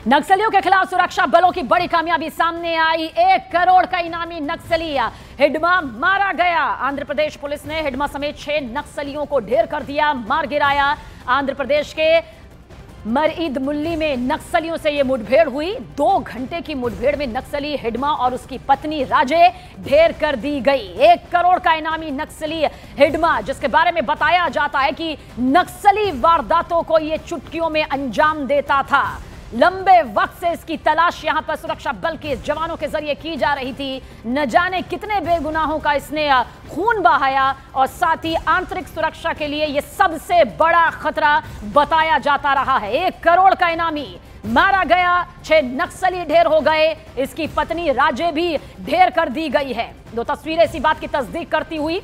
नक्सलियों के खिलाफ सुरक्षा बलों की बड़ी कामयाबी सामने आई। 1 करोड़ का इनामी नक्सली हिडमा मारा गया। आंध्र प्रदेश पुलिस ने हिडमा समेत 6 नक्सलियों को ढेर कर दिया, मार गिराया। आंध्र प्रदेश के मरीद मुल्ली में नक्सलियों से यह मुठभेड़ हुई। 2 घंटे की मुठभेड़ में नक्सली हिडमा और उसकी पत्नी राजे ढेर कर दी गई। 1 करोड़ का इनामी नक्सली हिडमा, जिसके बारे में बताया जाता है कि नक्सली वारदातों को यह चुटकियों में अंजाम देता था। लंबे वक्त से इसकी तलाश यहां पर सुरक्षा बल के जवानों के जरिए की जा रही थी। न जाने कितने बेगुनाहों का इसने खून बहाया और साथ ही आंतरिक सुरक्षा के लिए यह सबसे बड़ा खतरा बताया जाता रहा है। 1 करोड़ का इनामी मारा गया, 6 नक्सली ढेर हो गए, इसकी पत्नी राजे भी ढेर कर दी गई है। 2 तस्वीरें इसी बात की तस्दीक करती हुई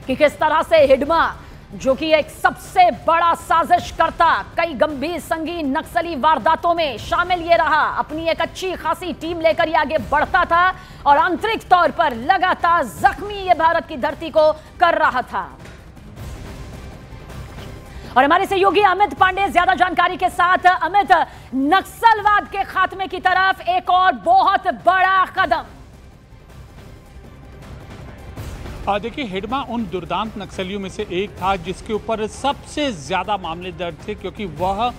कि किस तरह से हिडमा, जो कि एक सबसे बड़ा साजिशकर्ता, कई गंभीर संगीन नक्सली वारदातों में शामिल ये रहा, अपनी एक अच्छी खासी टीम लेकर ये आगे बढ़ता था और आंतरिक तौर पर लगातार जख्मी ये भारत की धरती को कर रहा था। और हमारे सहयोगी अमित पांडे ज्यादा जानकारी के साथ। अमित, नक्सलवाद के खात्मे की तरफ एक और बहुत बड़ा कदम। देखिए, हिडमा उन दुर्दांत नक्सलियों में से एक था जिसके ऊपर सबसे ज्यादा मामले दर्ज थे, क्योंकि वह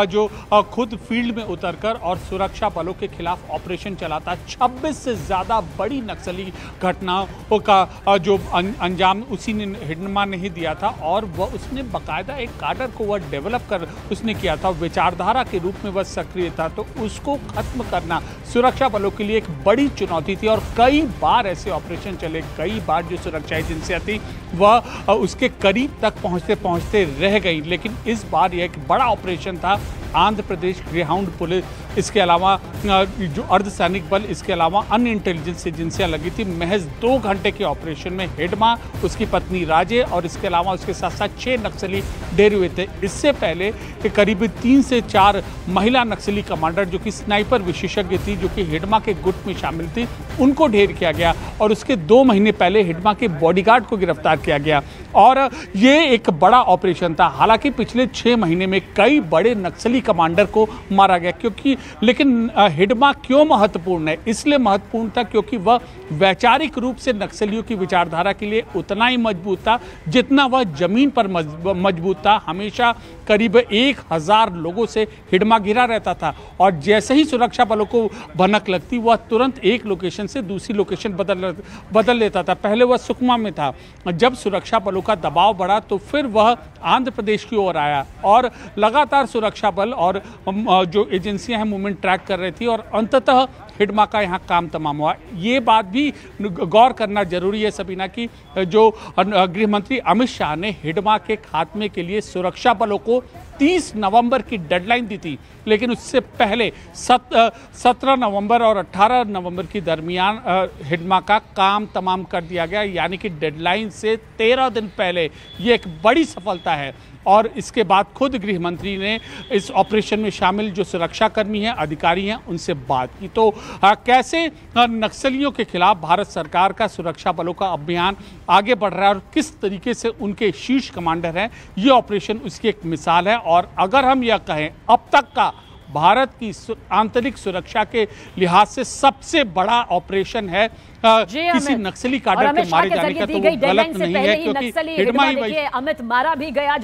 जो खुद फील्ड में उतरकर और सुरक्षा बलों के खिलाफ ऑपरेशन चलाता। 26 से ज्यादा बड़ी नक्सली घटनाओं का जो अंजाम उसी ने, हिडमा ने ही दिया था। और वह उसने बाकायदा एक काडर को वह डेवलप कर उसने किया था, विचारधारा के रूप में वह सक्रिय था। तो उसको खत्म करना सुरक्षा बलों के लिए एक बड़ी चुनौती थी और कई बार ऐसे ऑपरेशन चले। कई बार जो सुरक्षा एजेंसियां थी वह उसके करीब तक पहुंचते पहुंचते रह गई। लेकिन इस बार यह एक बड़ा ऑपरेशन था। आंध्र प्रदेश ग्रेहाउंड पुलिस, इसके अलावा जो अर्धसैनिक बल, इसके अलावा अन्य इंटेलिजेंस एजेंसियां लगी थी। महज 2 घंटे के ऑपरेशन में हिडमा, उसकी पत्नी राजे और इसके अलावा उसके साथ साथ 6 नक्सली ढेर हुए थे। इससे पहले करीब 3 से 4 महिला नक्सली कमांडर, जो कि स्नाइपर विशेषज्ञ थी, जो कि हिडमा के गुट में शामिल थी, उनको ढेर किया गया। और उसके 2 महीने पहले हिडमा के बॉडीगार्ड को गिरफ्तार किया गया। और ये एक बड़ा ऑपरेशन था। हालांकि पिछले 6 महीने में कई बड़े नक्सली कमांडर को मारा गया। लेकिन हिडमा क्यों महत्वपूर्ण है? इसलिए महत्वपूर्ण था क्योंकि वह वैचारिक रूप से नक्सलियों की विचारधारा के लिए उतना ही मजबूत था जितना वह जमीन पर मजबूत था। हमेशा करीब 1000 लोगों से हिडमा घिरा रहता था और जैसे ही सुरक्षा बलों को भनक लगती, वह तुरंत एक लोकेशन से दूसरी लोकेशन बदल लेता था। पहले वह सुकमा में था। जब सुरक्षा बलों का दबाव बढ़ा तो फिर वह आंध्र प्रदेश की ओर आया और लगातार सुरक्षा बल और जो एजेंसियां हैं मूवमेंट ट्रैक कर रही थी और अंततः हिडमा का यहाँ काम तमाम हुआ। ये बात भी गौर करना जरूरी है सबीना की, जो गृह मंत्री अमित शाह ने हिडमा के खात्मे के लिए सुरक्षा बलों को 30 नवंबर की डेडलाइन दी थी, लेकिन उससे पहले 17 नवंबर और 18 नवंबर के दरमियान हिडमा का काम तमाम कर दिया गया। यानी कि डेडलाइन से 13 दिन पहले। ये एक बड़ी सफलता है। और इसके बाद खुद गृह मंत्री ने इस ऑपरेशन में शामिल जो सुरक्षाकर्मी हैं, अधिकारी हैं, उनसे बात की। तो कैसे नक्सलियों के खिलाफ भारत सरकार का सुरक्षा बलों का अभियान आगे बढ़ रहा है और किस तरीके से उनके शीर्ष कमांडर हैं, ये ऑपरेशन उसकी एक मिसाल है। और अगर हम यह कहें, अब तक का भारत की आंतरिक सुरक्षा के लिहाज से सबसे बड़ा ऑपरेशन है किसी नक्सली काडर के मारे जाने का, तो वो गलत नहीं है, क्योंकि हिडमा ही अमित मारा भी गया।